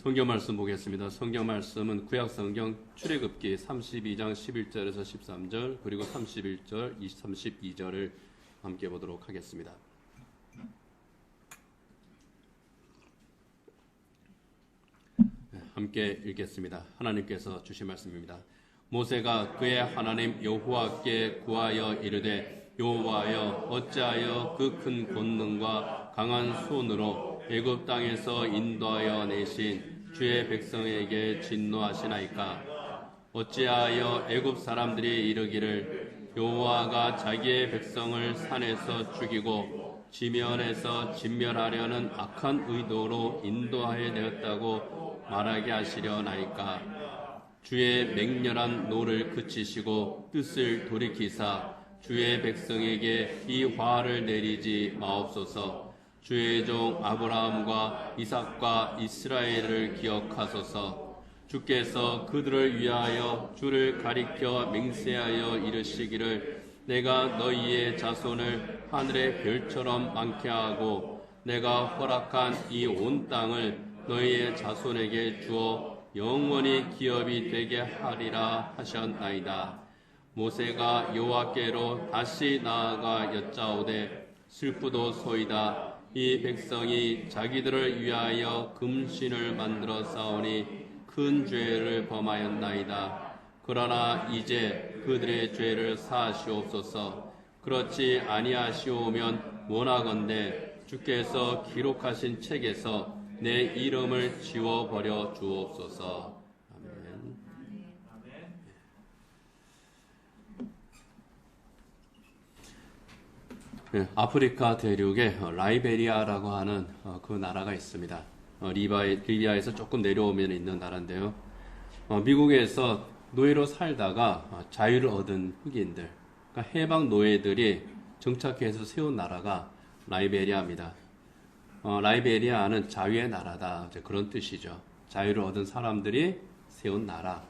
성경 말씀 보겠습니다. 성경 말씀은 구약 성경 출애굽기 32장 11절에서 13절 그리고 31절, 32절을 함께 보도록 하겠습니다. 함께 읽겠습니다. 하나님께서 주신 말씀입니다. 모세가 그의 하나님 여호와께 구하여 이르되 여호와여 어찌하여 그 큰 권능과 강한 손으로 애굽 땅에서 인도하여 내신 주의 백성에게 진노하시나이까. 어찌하여 애굽 사람들이 이르기를 여호와가 자기의 백성을 산에서 죽이고 지면에서 진멸하려는 악한 의도로 인도하여 내었다고 말하게 하시려나이까. 주의 맹렬한 노를 그치시고 뜻을 돌이키사 주의 백성에게 이 화를 내리지 마옵소서. 주의 종 아브라함과 이삭과 이스라엘을 기억하소서. 주께서 그들을 위하여 주를 가리켜 맹세하여 이르시기를 내가 너희의 자손을 하늘의 별처럼 많게 하고 내가 허락한 이 온 땅을 너희의 자손에게 주어 영원히 기업이 되게 하리라 하셨나이다. 모세가 여호와께로 다시 나아가 여짜오되 슬프도소이다. 이 백성이 자기들을 위하여 금신을 만들어 싸우니 큰 죄를 범하였나이다. 그러나 이제 그들의 죄를 사하시옵소서. 그렇지 아니하시오면 원하건대 주께서 기록하신 책에서 내 이름을 지워버려 주옵소서. 아멘. 네, 아프리카 대륙에 라이베리아라고 하는 그 나라가 있습니다. 리비아에서 조금 내려오면 있는 나라인데요. 미국에서 노예로 살다가 자유를 얻은 흑인들, 그러니까 해방 노예들이 정착해서 세운 나라가 라이베리아입니다. 라이베리아는 자유의 나라다. 그런 뜻이죠. 자유를 얻은 사람들이 세운 나라.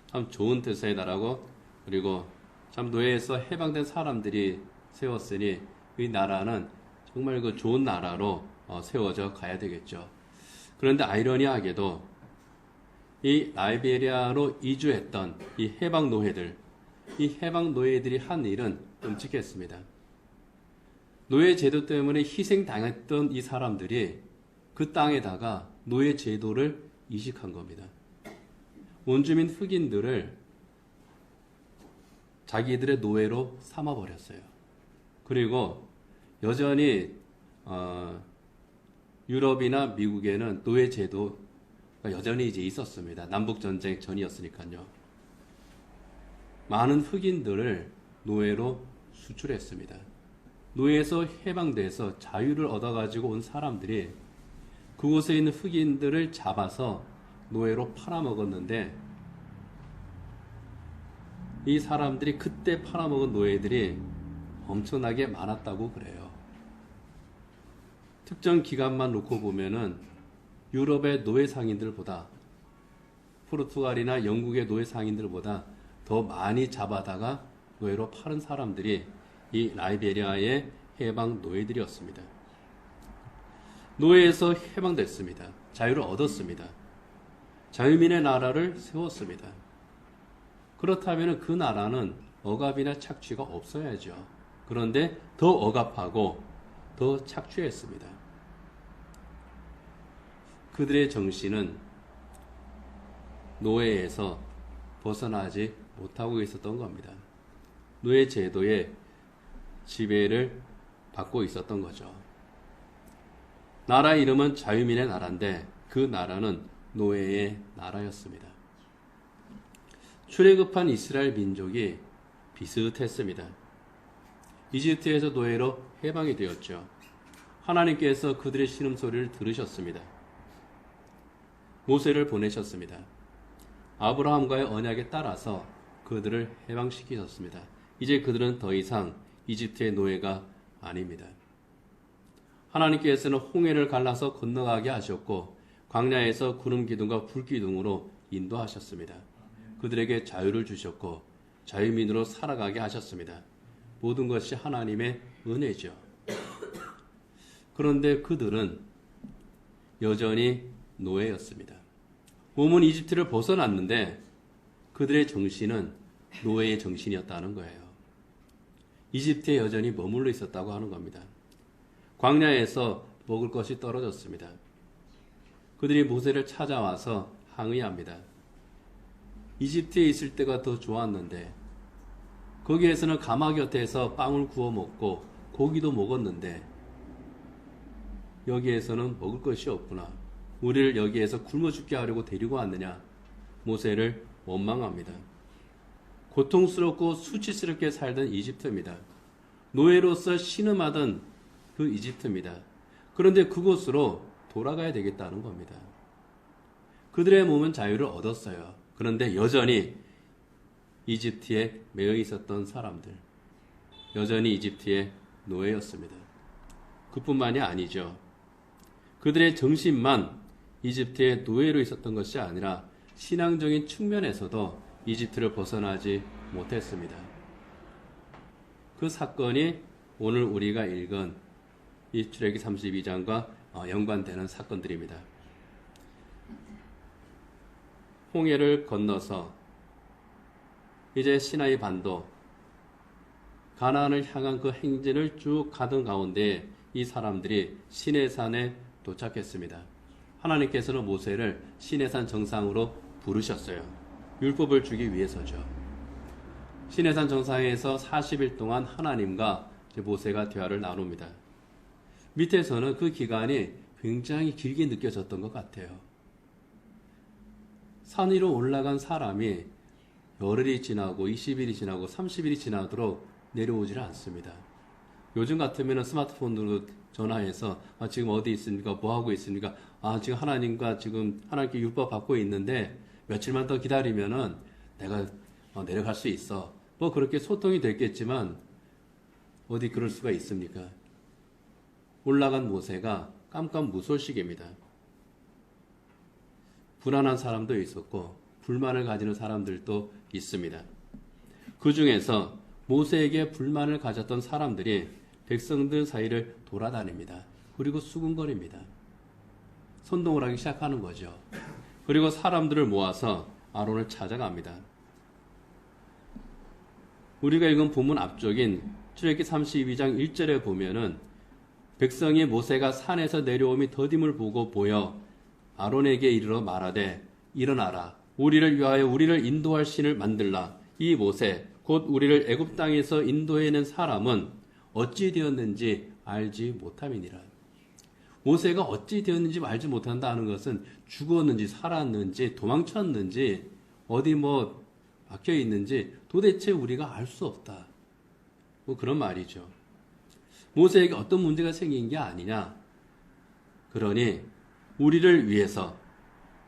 참 좋은 뜻의 나라고, 그리고 참 노예에서 해방된 사람들이 세웠으니 이 나라는 정말 그 좋은 나라로 세워져 가야 되겠죠. 그런데 아이러니하게도 이 라이베리아로 이주했던 이 해방 노예들이 한 일은 끔찍했습니다. 노예 제도 때문에 희생당했던 이 사람들이 그 땅에다가 노예 제도를 이식한 겁니다. 원주민 흑인들을 자기들의 노예로 삼아버렸어요. 그리고 여전히 유럽이나 미국에는 노예 제도가 여전히 이제 있었습니다. 남북전쟁 전이었으니까요. 많은 흑인들을 노예로 수출했습니다. 노예에서 해방돼서 자유를 얻어가지고 온 사람들이 그곳에 있는 흑인들을 잡아서 노예로 팔아먹었는데 이 사람들이 그때 팔아먹은 노예들이 엄청나게 많았다고 그래요. 특정 기간만 놓고 보면은 유럽의 노예 상인들보다 포르투갈이나 영국의 노예 상인들보다 더 많이 잡아다가 노예로 파는 사람들이 이 라이베리아의 해방 노예들이었습니다. 노예에서 해방됐습니다. 자유를 얻었습니다. 자유민의 나라를 세웠습니다. 그렇다면 그 나라는 억압이나 착취가 없어야죠. 그런데 더 억압하고 더 착취했습니다. 그들의 정신은 노예에서 벗어나지 못하고 있었던 겁니다. 노예 제도의 지배를 받고 있었던 거죠. 나라 이름은 자유민의 나라인데 그 나라는 노예의 나라였습니다. 출애굽한 이스라엘 민족이 비슷했습니다. 이집트에서 노예로 해방이 되었죠. 하나님께서 그들의 신음소리를 들으셨습니다. 모세를 보내셨습니다. 아브라함과의 언약에 따라서 그들을 해방시키셨습니다. 이제 그들은 더 이상 이집트의 노예가 아닙니다. 하나님께서는 홍해를 갈라서 건너가게 하셨고 광야에서 구름 기둥과 불 기둥으로 인도하셨습니다. 그들에게 자유를 주셨고 자유민으로 살아가게 하셨습니다. 모든 것이 하나님의 은혜죠. 그런데 그들은 여전히 노예였습니다. 몸은 이집트를 벗어났는데 그들의 정신은 노예의 정신이었다는 거예요. 이집트에 여전히 머물러 있었다고 하는 겁니다. 광야에서 먹을 것이 떨어졌습니다. 그들이 모세를 찾아와서 항의합니다. 이집트에 있을 때가 더 좋았는데 거기에서는 가마 곁에서 빵을 구워 먹고 고기도 먹었는데 여기에서는 먹을 것이 없구나. 우리를 여기에서 굶어 죽게 하려고 데리고 왔느냐. 모세를 원망합니다. 고통스럽고 수치스럽게 살던 이집트입니다. 노예로서 신음하던 그 이집트입니다. 그런데 그곳으로 돌아가야 되겠다는 겁니다. 그들의 몸은 자유를 얻었어요. 그런데 여전히 이집트에 매여 있었던 사람들, 여전히 이집트의 노예였습니다. 그뿐만이 아니죠. 그들의 정신만 이집트의 노예로 있었던 것이 아니라 신앙적인 측면에서도 이집트를 벗어나지 못했습니다. 그 사건이 오늘 우리가 읽은 이 출애기 32장과 연관되는 사건들입니다. 홍해를 건너서 이제 시나이 반도 가나안을 향한 그 행진을 쭉 가던 가운데 이 사람들이 시내산에 도착했습니다. 하나님께서는 모세를 시내산 정상으로 부르셨어요. 율법을 주기 위해서죠. 시내산 정상에서 40일 동안 하나님과 모세가 대화를 나눕니다. 밑에서는 그 기간이 굉장히 길게 느껴졌던 것 같아요. 산 위로 올라간 사람이 열흘이 지나고 20일이 지나고 30일이 지나도록 내려오질 않습니다. 요즘 같으면 스마트폰으로 전화해서 지금 어디 있습니까? 뭐 하고 있습니까? 지금 하나님과 지금 하나님께 율법 받고 있는데 며칠만 더 기다리면은 내가 내려갈 수 있어. 뭐 그렇게 소통이 됐겠지만 어디 그럴 수가 있습니까? 올라간 모세가 깜깜무소식입니다. 불안한 사람도 있었고 불만을 가지는 사람들도 있습니다. 그 중에서 모세에게 불만을 가졌던 사람들이 백성들 사이를 돌아다닙니다. 그리고 수군거립니다. 선동을 하기 시작하는 거죠. 그리고 사람들을 모아서 아론을 찾아갑니다. 우리가 읽은 본문 앞쪽인 출애기 32장 1절에 보면은 백성이 모세가 산에서 내려오미 더딤을 보고 보여 아론에게 이르러 말하되 일어나라. 우리를 위하여 우리를 인도할 신을 만들라. 이 모세 곧 우리를 애굽 땅에서 인도해낸 사람은 어찌 되었는지 알지 못함이니라. 모세가 어찌 되었는지 알지 못한다는 것은 죽었는지 살았는지 도망쳤는지 어디 박혀 있는지 도대체 우리가 알 수 없다. 그런 말이죠. 모세에게 어떤 문제가 생긴 게 아니냐. 그러니 우리를 위해서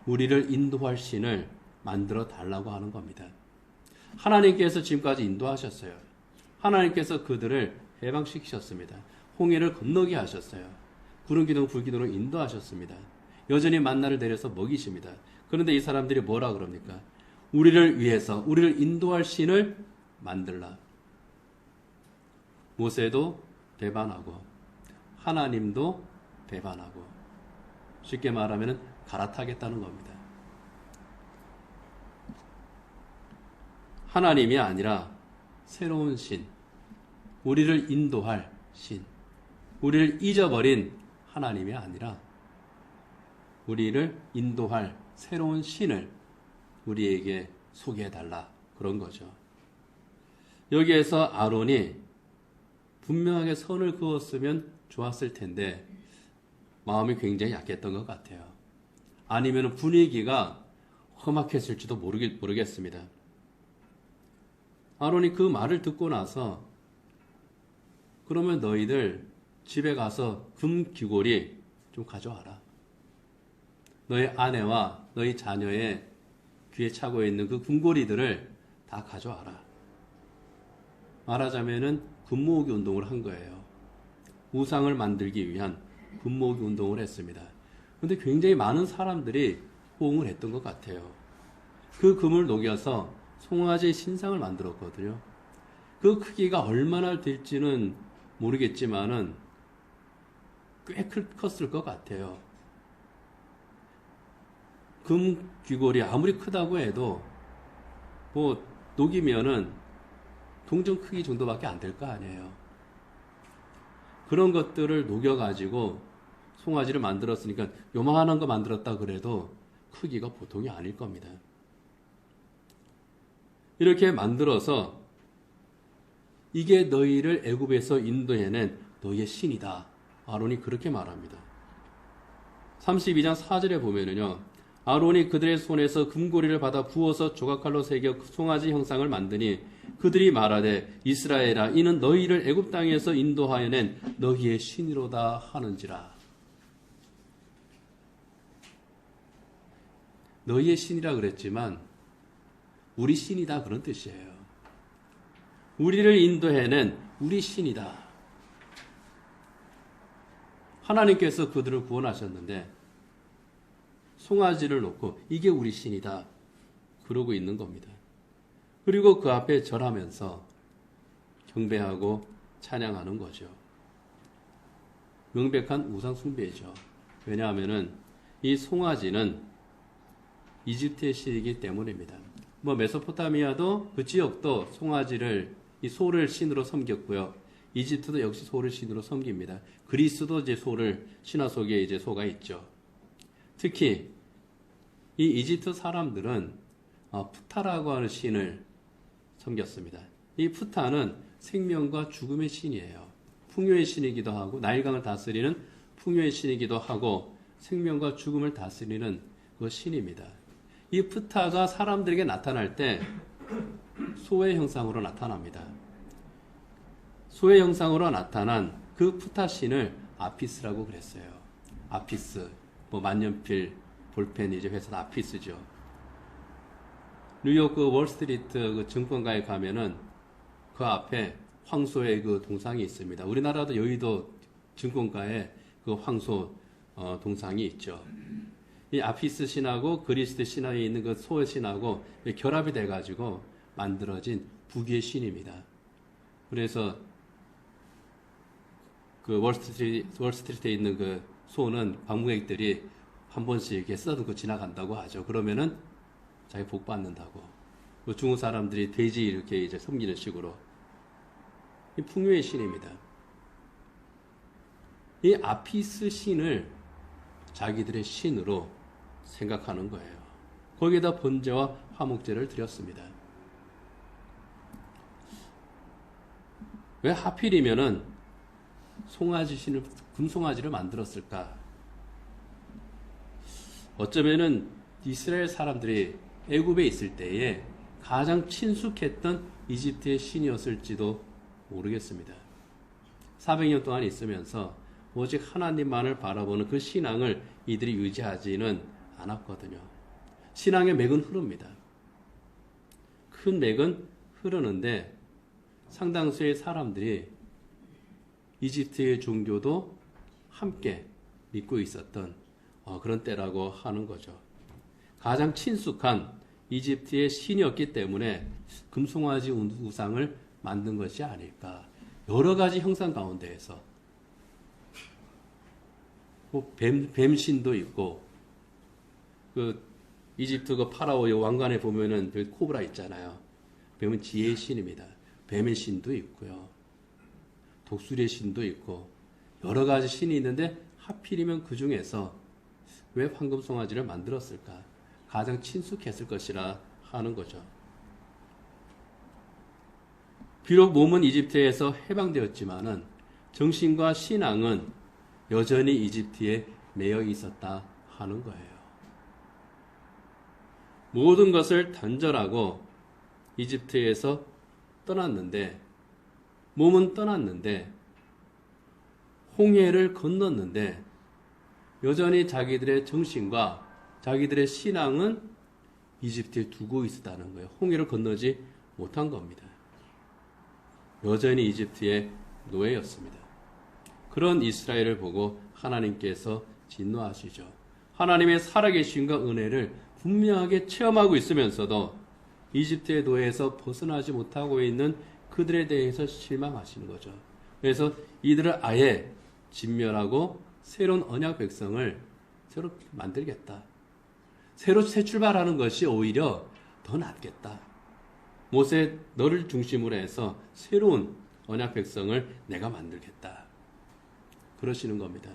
우리를 인도할 신을 만들어 달라고 하는 겁니다. 하나님께서 지금까지 인도하셨어요. 하나님께서 그들을 해방시키셨습니다. 홍해를 건너게 하셨어요. 구름 기둥 불 기둥으로 인도하셨습니다. 여전히 만나를 내려서 먹이십니다. 그런데 이 사람들이 뭐라 그럽니까? 우리를 위해서 우리를 인도할 신을 만들라. 모세도 배반하고 하나님도 배반하고 쉽게 말하면 갈아타겠다는 겁니다. 하나님이 아니라 새로운 신, 우리를 인도할 신, 우리를 잊어버린 하나님이 아니라 우리를 인도할 새로운 신을 우리에게 소개해달라 그런 거죠. 여기에서 아론이 분명하게 선을 그었으면 좋았을 텐데 마음이 굉장히 약했던 것 같아요. 아니면 분위기가 험악했을지도 모르겠습니다. 아론이 그 말을 듣고 나서 그러면 너희들 집에 가서 금 귀고리 좀 가져와라. 너희 아내와 너희 자녀의 귀에 차고 있는 그 금고리들을 다 가져와라. 말하자면은 금모으기 운동을 한 거예요. 우상을 만들기 위한 금모으기 운동을 했습니다. 그런데 굉장히 많은 사람들이 호응을 했던 것 같아요. 그 금을 녹여서 송아지 신상을 만들었거든요. 그 크기가 얼마나 될지는 모르겠지만은 꽤 컸을 것 같아요. 금 귀골이 아무리 크다고 해도 뭐 녹이면은 동전 크기 정도밖에 안 될 거 아니에요. 그런 것들을 녹여가지고 송아지를 만들었으니까 요만한 거 만들었다 그래도 크기가 보통이 아닐 겁니다. 이렇게 만들어서 이게 너희를 애굽에서 인도해낸 너희의 신이다. 아론이 그렇게 말합니다. 32장 4절에 보면은요. 아론이 그들의 손에서 금고리를 받아 부어서 조각칼로 새겨 송아지 형상을 만드니 그들이 말하되 이스라엘아 이는 너희를 애굽 땅에서 인도하여낸 너희의 신이로다 하는지라. 너희의 신이라 그랬지만 우리 신이다 그런 뜻이에요. 우리를 인도해낸 우리 신이다. 하나님께서 그들을 구원하셨는데 송아지를 놓고 이게 우리 신이다 그러고 있는 겁니다. 그리고 그 앞에 절하면서 경배하고 찬양하는 거죠. 명백한 우상 숭배죠. 왜냐하면은 이 송아지는 이집트의 신이기 때문입니다. 뭐 메소포타미아도 그 지역도 송아지를 이 소를 신으로 섬겼고요. 이집트도 역시 소를 신으로 섬깁니다. 그리스도 이제 소를 신화 속에 이제 소가 있죠. 특히 이 이집트 사람들은 푸타라고 하는 신을 섬겼습니다. 이 푸타는 생명과 죽음의 신이에요. 풍요의 신이기도 하고 나일강을 다스리는 풍요의 신이기도 하고 생명과 죽음을 다스리는 그 신입니다. 이 푸타가 사람들에게 나타날 때 소의 형상으로 나타납니다. 소의 형상으로 나타난 그 푸타 신을 아피스라고 그랬어요. 아피스, 뭐 만년필, 볼펜 이제 회사 아피스죠. 뉴욕 그 월스트리트 그 증권가에 가면은 그 앞에 황소의 그 동상이 있습니다. 우리나라도 여의도 증권가에 그 황소 동상이 있죠. 이 아피스 신하고 그리스 신화에 있는 그 소 신하고 결합이 돼가지고 만들어진 부귀의 신입니다. 그래서 그 월스트리트에 있는 그 소는 관광객들이 한 번씩 이렇게 쓰다듬고 지나간다고 하죠. 그러면은 자기 복 받는다고. 중국 사람들이 돼지 이렇게 이제 섬기는 식으로. 이 풍요의 신입니다. 이 아피스 신을 자기들의 신으로 생각하는 거예요. 거기에다 번제와 화목제를 드렸습니다. 왜 하필이면은 송아지 신을, 금송아지를 만들었을까? 어쩌면은 이스라엘 사람들이 애굽에 있을 때에 가장 친숙했던 이집트의 신이었을지도 모르겠습니다. 400년 동안 있으면서 오직 하나님만을 바라보는 그 신앙을 이들이 유지하지는 않았거든요. 신앙의 맥은 흐릅니다. 큰 맥은 흐르는데 상당수의 사람들이 이집트의 종교도 함께 믿고 있었던 그런 때라고 하는 거죠. 가장 친숙한 이집트의 신이었기 때문에 금송아지 우상을 만든 것이 아닐까. 여러 가지 형상 가운데에서 뭐 뱀신도 있고 그 이집트 그 파라오의 왕관에 보면은 그 코브라 있잖아요. 뱀은 지혜의 신입니다. 뱀의 신도 있고요. 독수리의 신도 있고 여러 가지 신이 있는데 하필이면 그 중에서 왜 황금송아지를 만들었을까? 가장 친숙했을 것이라 하는 거죠. 비록 몸은 이집트에서 해방되었지만은 정신과 신앙은 여전히 이집트에 매여 있었다 하는 거예요. 모든 것을 단절하고 이집트에서 떠났는데, 몸은 떠났는데, 홍해를 건넜는데, 여전히 자기들의 정신과 자기들의 신앙은 이집트에 두고 있었다는 거예요. 홍해를 건너지 못한 겁니다. 여전히 이집트의 노예였습니다. 그런 이스라엘을 보고 하나님께서 진노하시죠. 하나님의 살아계심과 은혜를 분명하게 체험하고 있으면서도 이집트의 노예에서 벗어나지 못하고 있는 그들에 대해서 실망하시는 거죠. 그래서 이들을 아예 진멸하고 새로운 언약 백성을 새로 만들겠다. 새로 새 출발하는 것이 오히려 더 낫겠다. 모세 너를 중심으로 해서 새로운 언약 백성을 내가 만들겠다. 그러시는 겁니다.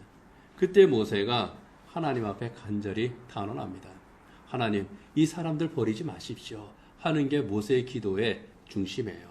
그때 모세가 하나님 앞에 간절히 탄원합니다. 하나님, 이 사람들 버리지 마십시오. 하는 게 모세의 기도의 중심이에요.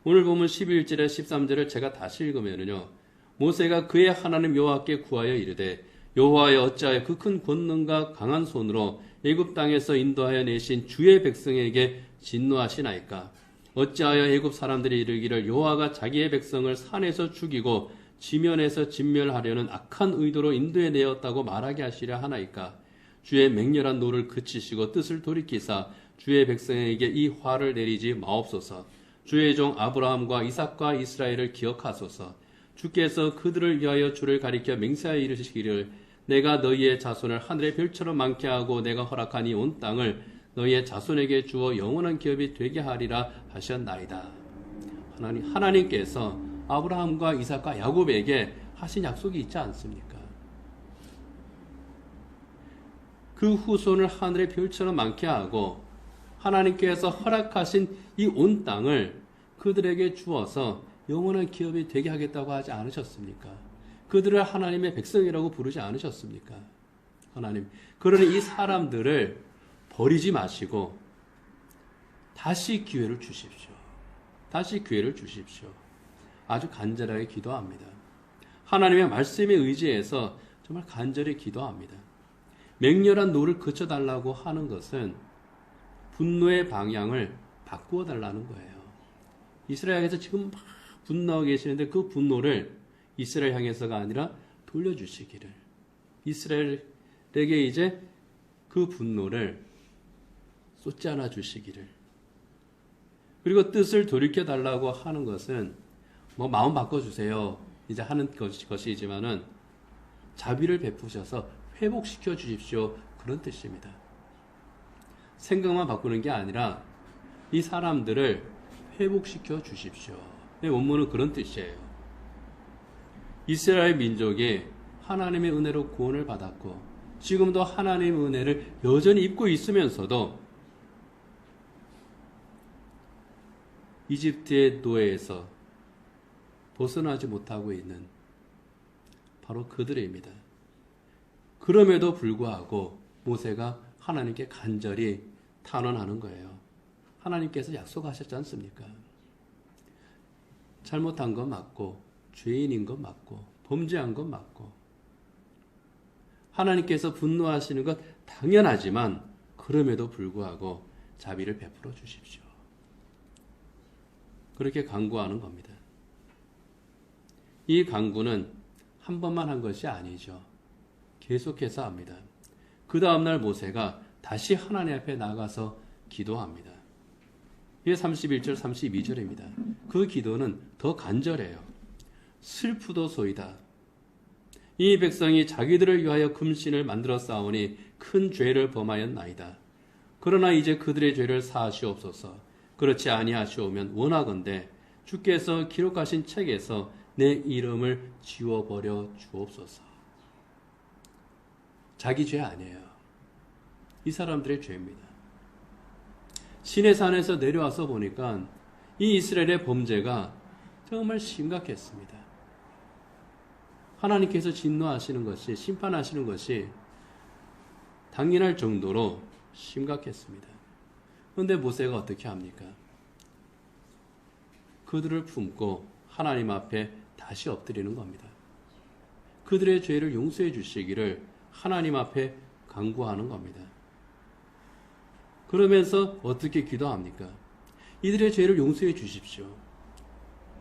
오늘 보면 11절에 13절을 제가 다시 읽으면요. 모세가 그의 하나님 여호와께 구하여 이르되 여호와여 어찌하여 그 큰 권능과 강한 손으로 애굽 땅에서 인도하여 내신 주의 백성에게 진노하시나이까? 어찌하여 애굽 사람들이 이르기를 여호와가 자기의 백성을 산에서 죽이고 지면에서 진멸하려는 악한 의도로 인도해 내었다고 말하게 하시려 하나이까? 주의 맹렬한 노를 그치시고 뜻을 돌이키사 주의 백성에게 이 화를 내리지 마옵소서. 주의 종 아브라함과 이삭과 이스라엘을 기억하소서. 주께서 그들을 위하여 주를 가리켜 맹세하여 이르시기를 내가 너희의 자손을 하늘의 별처럼 많게 하고 내가 허락한 이 온 땅을 너희의 자손에게 주어 영원한 기업이 되게 하리라 하셨나이다. 하나님께서 아브라함과 이삭과 야곱에게 하신 약속이 있지 않습니까? 그 후손을 하늘의 별처럼 많게 하고 하나님께서 허락하신 이 온 땅을 그들에게 주어서 영원한 기업이 되게 하겠다고 하지 않으셨습니까? 그들을 하나님의 백성이라고 부르지 않으셨습니까? 하나님, 그러니 이 사람들을 버리지 마시고 다시 기회를 주십시오. 다시 기회를 주십시오. 아주 간절하게 기도합니다. 하나님의 말씀에 의지해서 정말 간절히 기도합니다. 맹렬한 노를 그쳐달라고 하는 것은 분노의 방향을 바꾸어 달라는 거예요. 이스라엘에서 지금 막 분노하고 계시는데 그 분노를 이스라엘 향해서가 아니라 돌려주시기를. 이스라엘에게 이제 그 분노를 쏟지 않아 주시기를. 그리고 뜻을 돌이켜 달라고 하는 것은 뭐 마음 바꿔주세요. 이제 하는 것이지만은 자비를 베푸셔서 회복시켜 주십시오. 그런 뜻입니다. 생각만 바꾸는 게 아니라 이 사람들을 회복시켜 주십시오. 원문은 그런 뜻이에요. 이스라엘 민족이 하나님의 은혜로 구원을 받았고 지금도 하나님의 은혜를 여전히 입고 있으면서도 이집트의 노예에서 벗어나지 못하고 있는 바로 그들입니다. 그럼에도 불구하고 모세가 하나님께 간절히 탄원하는 거예요. 하나님께서 약속하셨지 않습니까? 잘못한 건 맞고 죄인인 건 맞고 범죄한 건 맞고 하나님께서 분노하시는 것 당연하지만 그럼에도 불구하고 자비를 베풀어 주십시오. 그렇게 간구하는 겁니다. 이 간구는 한 번만 한 것이 아니죠. 계속해서 합니다. 그 다음날 모세가 다시 하나님 앞에 나가서 기도합니다. 이게 31절, 32절입니다. 그 기도는 더 간절해요. 슬프도소이다. 이 백성이 자기들을 위하여 금신을 만들어 쌓으니 큰 죄를 범하였나이다. 그러나 이제 그들의 죄를 사하시옵소서. 그렇지 아니하시오면 원하건대 주께서 기록하신 책에서 내 이름을 지워버려 주옵소서. 자기 죄 아니에요. 이 사람들의 죄입니다. 시내산에서 내려와서 보니까 이 이스라엘의 범죄가 정말 심각했습니다. 하나님께서 진노하시는 것이, 심판하시는 것이 당연할 정도로 심각했습니다. 그런데 모세가 어떻게 합니까? 그들을 품고 하나님 앞에 다시 엎드리는 겁니다. 그들의 죄를 용서해 주시기를 하나님 앞에 간구하는 겁니다. 그러면서 어떻게 기도합니까? 이들의 죄를 용서해 주십시오.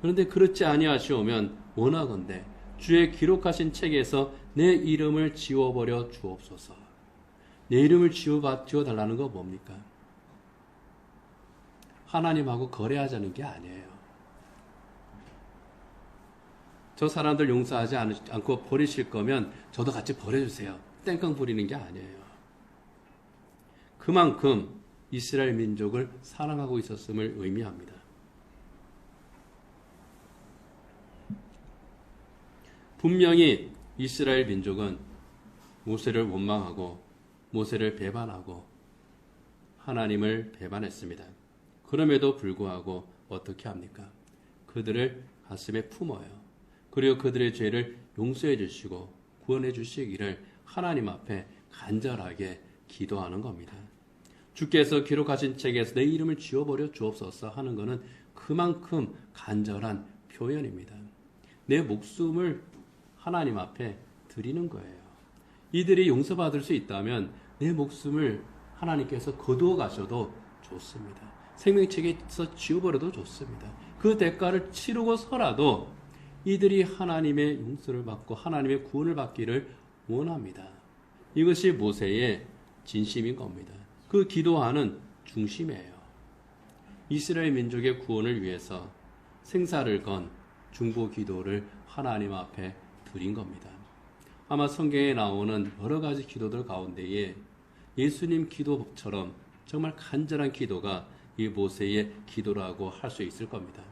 그런데 그렇지 아니하시오면 원하건대 주의 기록하신 책에서 내 이름을 지워버려 주옵소서. 내 이름을 지워달라는 거 뭡니까? 하나님하고 거래하자는 게 아니에요. 저 사람들 용서하지 않고 버리실 거면 저도 같이 버려주세요. 땡깡 부리는 게 아니에요. 그만큼 이스라엘 민족을 사랑하고 있었음을 의미합니다. 분명히 이스라엘 민족은 모세를 원망하고 모세를 배반하고 하나님을 배반했습니다. 그럼에도 불구하고 어떻게 합니까? 그들을 가슴에 품어요. 그리고 그들의 죄를 용서해 주시고 구원해 주시기를 하나님 앞에 간절하게 기도하는 겁니다. 주께서 기록하신 책에서 내 이름을 지워버려 주옵소서 하는 것은 그만큼 간절한 표현입니다. 내 목숨을 하나님 앞에 드리는 거예요. 이들이 용서받을 수 있다면 내 목숨을 하나님께서 거두어 가셔도 좋습니다. 생명책에서 지워버려도 좋습니다. 그 대가를 치르고서라도 이들이 하나님의 용서를 받고 하나님의 구원을 받기를 원합니다. 이것이 모세의 진심인 겁니다. 그 기도하는 중심이에요. 이스라엘 민족의 구원을 위해서 생사를 건 중보 기도를 하나님 앞에 드린 겁니다. 아마 성경에 나오는 여러 가지 기도들 가운데에 예수님 기도처럼 정말 간절한 기도가 이 모세의 기도라고 할 수 있을 겁니다.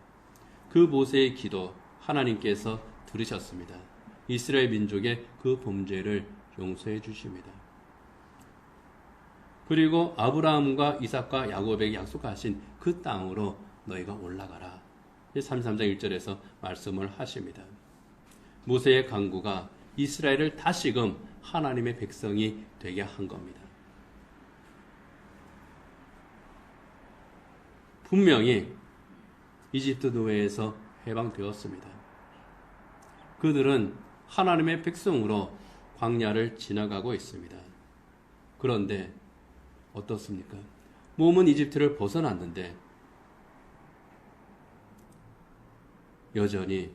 그 모세의 기도 하나님께서 들으셨습니다. 이스라엘 민족의 그 범죄를 용서해 주십니다. 그리고 아브라함과 이삭과 야곱에게 약속하신 그 땅으로 너희가 올라가라. 33장 1절에서 말씀을 하십니다. 모세의 간구가 이스라엘을 다시금 하나님의 백성이 되게 한 겁니다. 분명히 이집트 노예에서 해방되었습니다. 그들은 하나님의 백성으로 광야를 지나가고 있습니다. 그런데 어떻습니까? 몸은 이집트를 벗어났는데 여전히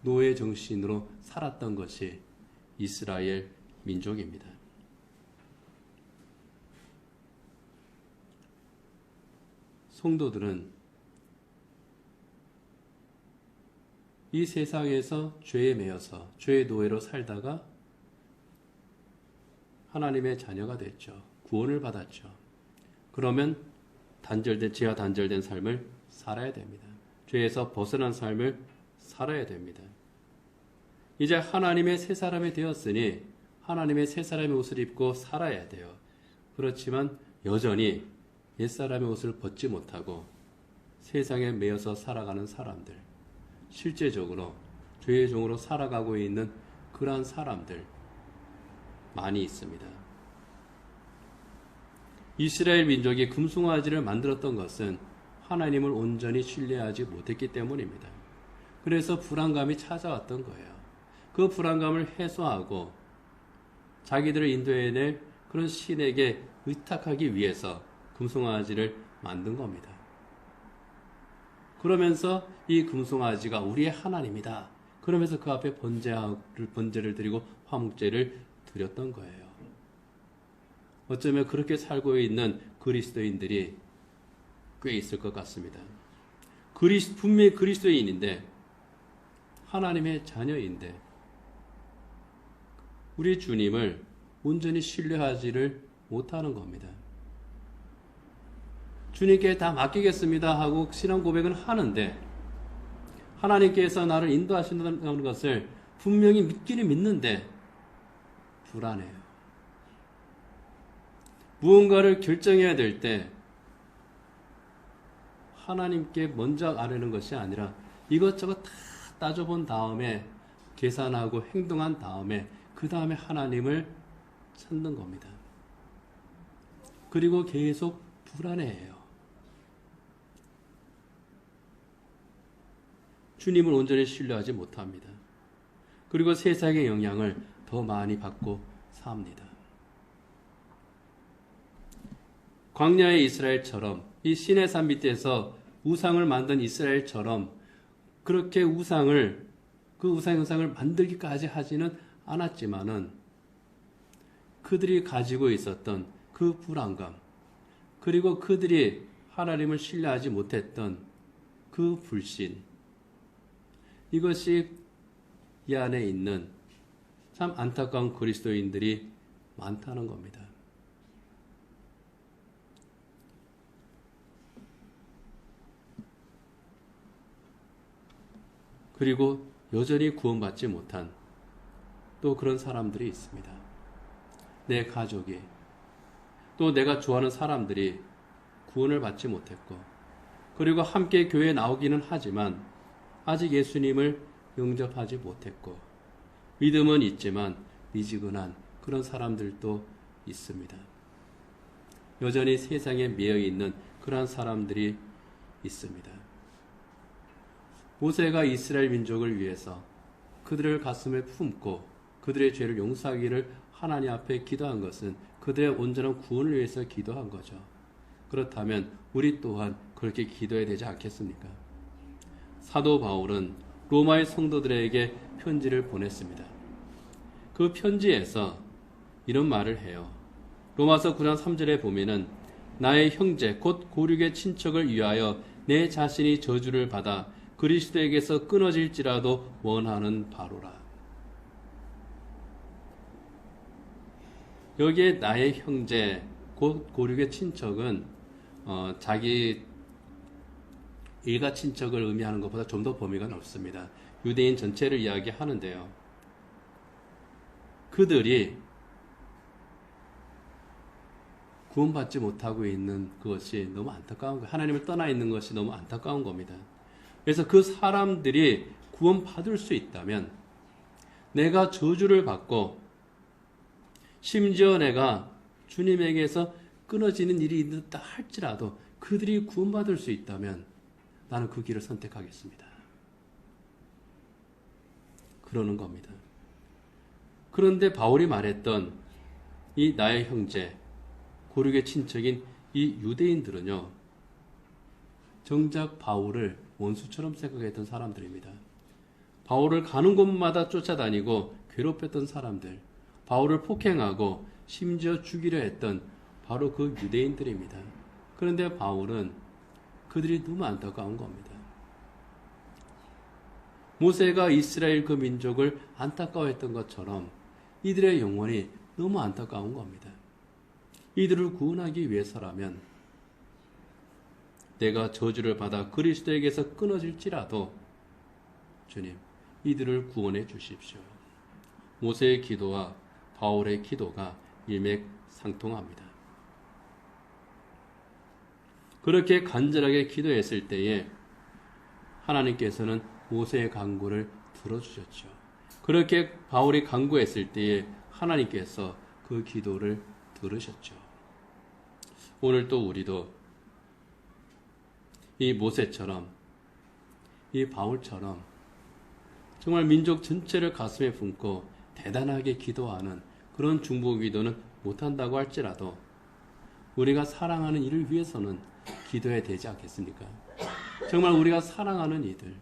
노예 정신으로 살았던 것이 이스라엘 민족입니다. 성도들은 이 세상에서 죄에 매여서 죄의 노예로 살다가 하나님의 자녀가 됐죠. 구원을 받았죠. 그러면 죄와 단절된 삶을 살아야 됩니다. 죄에서 벗어난 삶을 살아야 됩니다. 이제 하나님의 새 사람이 되었으니 하나님의 새 사람의 옷을 입고 살아야 돼요. 그렇지만 여전히 옛사람의 옷을 벗지 못하고 세상에 매여서 살아가는 사람들, 실제적으로 죄의 종으로 살아가고 있는 그러한 사람들 많이 있습니다. 이스라엘 민족이 금송아지를 만들었던 것은 하나님을 온전히 신뢰하지 못했기 때문입니다. 그래서 불안감이 찾아왔던 거예요. 그 불안감을 해소하고 자기들을 인도해낼 그런 신에게 의탁하기 위해서 금송아지를 만든 겁니다. 그러면서 이 금송아지가 우리의 하나님이다. 그러면서 그 앞에 번제를 드리고 화목제를 드렸던 거예요. 어쩌면 그렇게 살고 있는 그리스도인들이 꽤 있을 것 같습니다. 분명히 그리스도인인데 하나님의 자녀인데 우리 주님을 온전히 신뢰하지를 못하는 겁니다. 주님께 다 맡기겠습니다 하고 신앙 고백은 하는데 하나님께서 나를 인도하신다는 것을 분명히 믿기는 믿는데 불안해요. 무언가를 결정해야 될 때 하나님께 먼저 아뢰는 것이 아니라 이것저것 다 따져본 다음에 계산하고 행동한 다음에 그 다음에 하나님을 찾는 겁니다. 그리고 계속 불안해해요. 주님을 온전히 신뢰하지 못합니다. 그리고 세상의 영향을 더 많이 받고 삽니다. 광야의 이스라엘처럼 이 시내산 밑에서 우상을 만든 이스라엘처럼 그렇게 그 우상 형상을 만들기까지 하지는 않았지만은 그들이 가지고 있었던 그 불안감 그리고 그들이 하나님을 신뢰하지 못했던 그 불신 이것이 이 안에 있는 참 안타까운 그리스도인들이 많다는 겁니다. 그리고 여전히 구원받지 못한 또 그런 사람들이 있습니다. 내 가족이, 또 내가 좋아하는 사람들이 구원을 받지 못했고, 그리고 함께 교회에 나오기는 하지만 아직 예수님을 영접하지 못했고, 믿음은 있지만 미지근한 그런 사람들도 있습니다. 여전히 세상에 매여 있는 그러한 사람들이 있습니다. 모세가 이스라엘 민족을 위해서 그들을 가슴에 품고 그들의 죄를 용서하기를 하나님 앞에 기도한 것은 그들의 온전한 구원을 위해서 기도한 거죠. 그렇다면 우리 또한 그렇게 기도해야 되지 않겠습니까? 사도 바울은 로마의 성도들에게 편지를 보냈습니다. 그 편지에서 이런 말을 해요. 로마서 9장 3절에 보면은 나의 형제 곧 고륙의 친척을 위하여 내 자신이 저주를 받아 그리스도에게서 끊어질지라도 원하는 바로라. 여기에 나의 형제 곧 고륙의 친척은 자기 일가 친척을 의미하는 것보다 좀 더 범위가 넓습니다. 유대인 전체를 이야기하는데요. 그들이 구원받지 못하고 있는 그것이 너무 안타까운 거예요. 하나님을 떠나 있는 것이 너무 안타까운 겁니다. 그래서 그 사람들이 구원받을 수 있다면 내가 저주를 받고 심지어 내가 주님에게서 끊어지는 일이 있다 할지라도 그들이 구원받을 수 있다면 나는 그 길을 선택하겠습니다. 그러는 겁니다. 그런데 바울이 말했던 이 나의 형제, 고륙의 친척인 이 유대인들은요, 정작 바울을 원수처럼 생각했던 사람들입니다. 바울을 가는 곳마다 쫓아다니고 괴롭혔던 사람들, 바울을 폭행하고 심지어 죽이려 했던 바로 그 유대인들입니다. 그런데 바울은 그들이 너무 안타까운 겁니다. 모세가 이스라엘 그 민족을 안타까워했던 것처럼 이들의 영혼이 너무 안타까운 겁니다. 이들을 구원하기 위해서라면 내가 저주를 받아 그리스도에게서 끊어질지라도 주님, 이들을 구원해 주십시오. 모세의 기도와 바울의 기도가 일맥상통합니다. 그렇게 간절하게 기도했을 때에 하나님께서는 모세의 간구를 들어주셨죠. 그렇게 바울이 간구했을 때에 하나님께서 그 기도를 들으셨죠. 오늘 또 우리도 이 모세처럼, 이 바울처럼 정말 민족 전체를 가슴에 품고 대단하게 기도하는 그런 중보 기도는 못한다고 할지라도 우리가 사랑하는 이를 위해서는 기도해야 되지 않겠습니까? 정말 우리가 사랑하는 이들,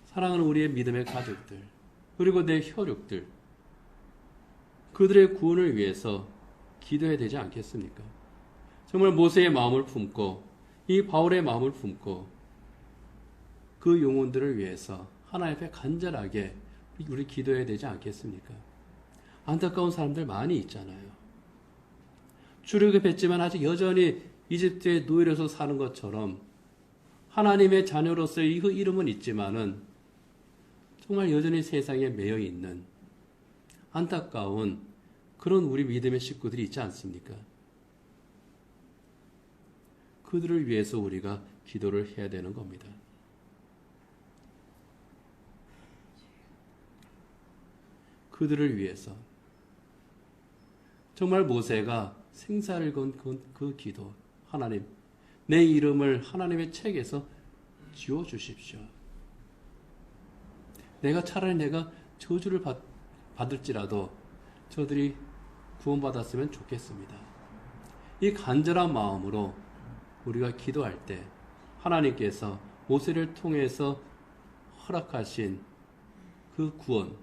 사랑하는 우리의 믿음의 가족들, 그리고 내 혈육들, 그들의 구원을 위해서 기도해야 되지 않겠습니까? 정말 모세의 마음을 품고 이 바울의 마음을 품고 그 영혼들을 위해서 하나님 앞에 간절하게 우리 기도해야 되지 않겠습니까? 안타까운 사람들 많이 있잖아요. 출애굽했지만 아직 여전히 이집트의 노예로서 사는 것처럼 하나님의 자녀로서의 그 이름은 있지만은 정말 여전히 세상에 매여 있는 안타까운 그런 우리 믿음의 식구들이 있지 않습니까? 그들을 위해서 우리가 기도를 해야 되는 겁니다. 그들을 위해서 정말 모세가 생사를 건 그 기도, 하나님, 내 이름을 하나님의 책에서 지워주십시오. 차라리 내가 저주를 받을지라도 저들이 구원받았으면 좋겠습니다. 이 간절한 마음으로 우리가 기도할 때 하나님께서 모세를 통해서 허락하신 그 구원,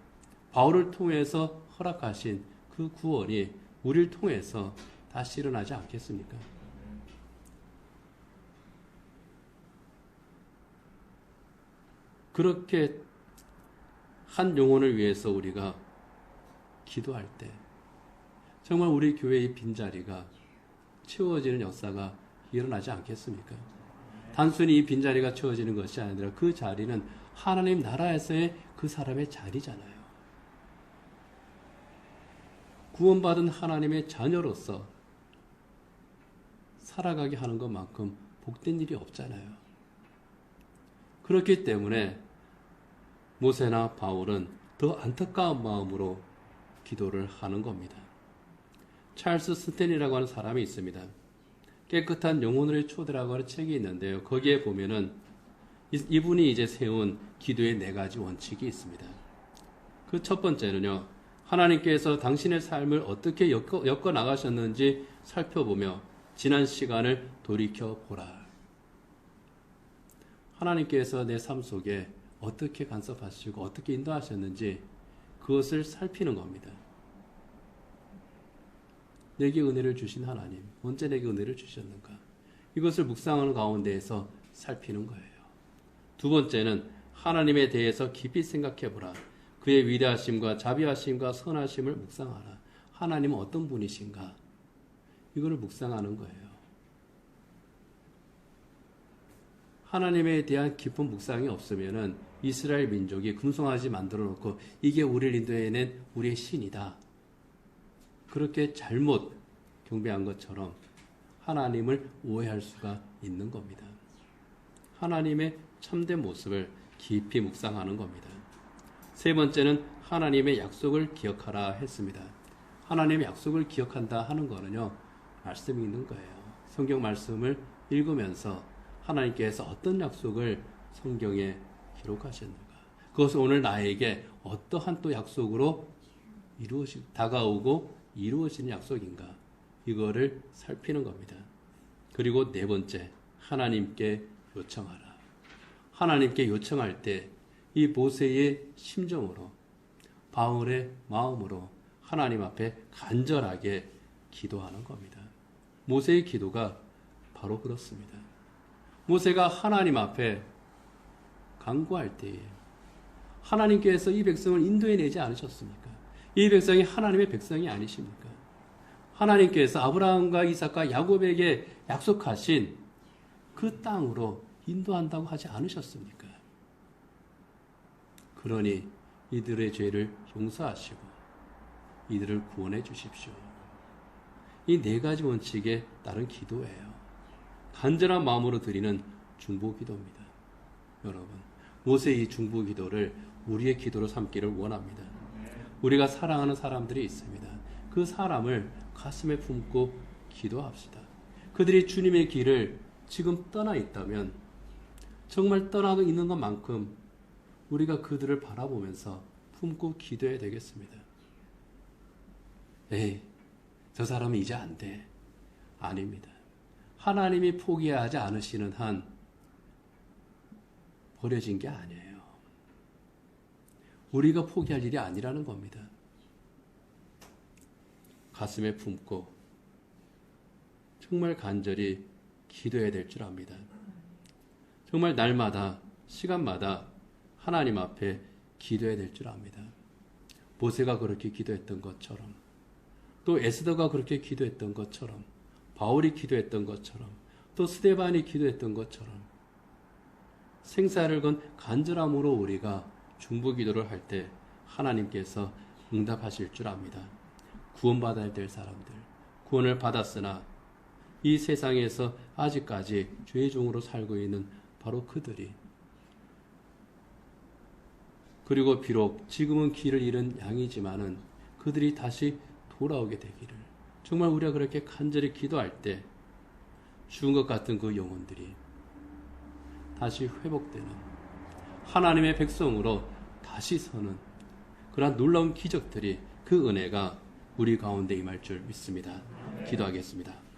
바울을 통해서 허락하신 그 구원이 우리를 통해서 다시 일어나지 않겠습니까? 그렇게 한 영혼을 위해서 우리가 기도할 때 정말 우리 교회의 빈자리가 채워지는 역사가 일어나지 않겠습니까? 단순히 이 빈자리가 채워지는 것이 아니라 그 자리는 하나님 나라에서의 그 사람의 자리잖아요. 구원받은 하나님의 자녀로서 살아가게 하는 것만큼 복된 일이 없잖아요. 그렇기 때문에 모세나 바울은 더 안타까운 마음으로 기도를 하는 겁니다. 찰스 스탠이라고 하는 사람이 있습니다. 깨끗한 영혼의 초대라고 하는 책이 있는데요. 거기에 보면은 이분이 이제 세운 기도의 4가지 원칙이 있습니다. 그 첫 번째는요, 하나님께서 당신의 삶을 어떻게 엮어 나가셨는지 살펴보며 지난 시간을 돌이켜 보라. 하나님께서 내 삶 속에 어떻게 간섭하시고 어떻게 인도하셨는지 그것을 살피는 겁니다. 내게 은혜를 주신 하나님, 언제 내게 은혜를 주셨는가? 이것을 묵상하는 가운데에서 살피는 거예요. 두 번째는 하나님에 대해서 깊이 생각해 보라. 그의 위대하심과 자비하심과 선하심을 묵상하라. 하나님은 어떤 분이신가? 이거를 묵상하는 거예요. 하나님에 대한 깊은 묵상이 없으면은 이스라엘 민족이 금송아지 만들어 놓고 이게 우리를 인도해낸 우리의 신이다. 그렇게 잘못 경배한 것처럼 하나님을 오해할 수가 있는 겁니다. 하나님의 참된 모습을 깊이 묵상하는 겁니다. 세 번째는 하나님의 약속을 기억하라 했습니다. 하나님의 약속을 기억한다 하는 거는요, 말씀이 있는 거예요. 성경 말씀을 읽으면서 하나님께서 어떤 약속을 성경에 기록하셨는가, 그것은 오늘 나에게 어떠한 또 약속으로 다가오고 이루어지는 약속인가, 이거를 살피는 겁니다. 그리고 네 번째, 하나님께 요청하라. 하나님께 요청할 때 이 모세의 심정으로, 바울의 마음으로 하나님 앞에 간절하게 기도하는 겁니다. 모세의 기도가 바로 그렇습니다. 모세가 하나님 앞에 간구할 때에 하나님께서 이 백성을 인도해내지 않으셨습니까? 이 백성이 하나님의 백성이 아니십니까? 하나님께서 아브라함과 이삭과 야곱에게 약속하신 그 땅으로 인도한다고 하지 않으셨습니까? 그러니 이들의 죄를 용서하시고 이들을 구원해 주십시오. 이 4가지 원칙에 따른 기도예요. 간절한 마음으로 드리는 중보기도입니다. 여러분, 모세의 이 중보기도를 우리의 기도로 삼기를 원합니다. 우리가 사랑하는 사람들이 있습니다. 그 사람을 가슴에 품고 기도합시다. 그들이 주님의 길을 지금 떠나 있다면 정말 떠나고 있는 것만큼 우리가 그들을 바라보면서 품고 기도해야 되겠습니다. 에이, 저 사람은 이제 안 돼. 아닙니다. 하나님이 포기하지 않으시는 한 버려진 게 아니에요. 우리가 포기할 일이 아니라는 겁니다. 가슴에 품고 정말 간절히 기도해야 될 줄 압니다. 정말 날마다, 시간마다 하나님 앞에 기도해야 될 줄 압니다. 모세가 그렇게 기도했던 것처럼, 또 에스더가 그렇게 기도했던 것처럼, 바울이 기도했던 것처럼, 또 스데반이 기도했던 것처럼 생사를 건 간절함으로 우리가 중보기도를 할 때 하나님께서 응답하실 줄 압니다. 구원받아야 될 사람들, 구원을 받았으나 이 세상에서 아직까지 죄의 종으로 살고 있는 바로 그들이, 그리고 비록 지금은 길을 잃은 양이지만은 그들이 다시 돌아오게 되기를, 정말 우리가 그렇게 간절히 기도할 때 죽은 것 같은 그 영혼들이 다시 회복되는, 하나님의 백성으로 다시 서는 그러한 놀라운 기적들이, 그 은혜가 우리 가운데 임할 줄 믿습니다. 기도하겠습니다.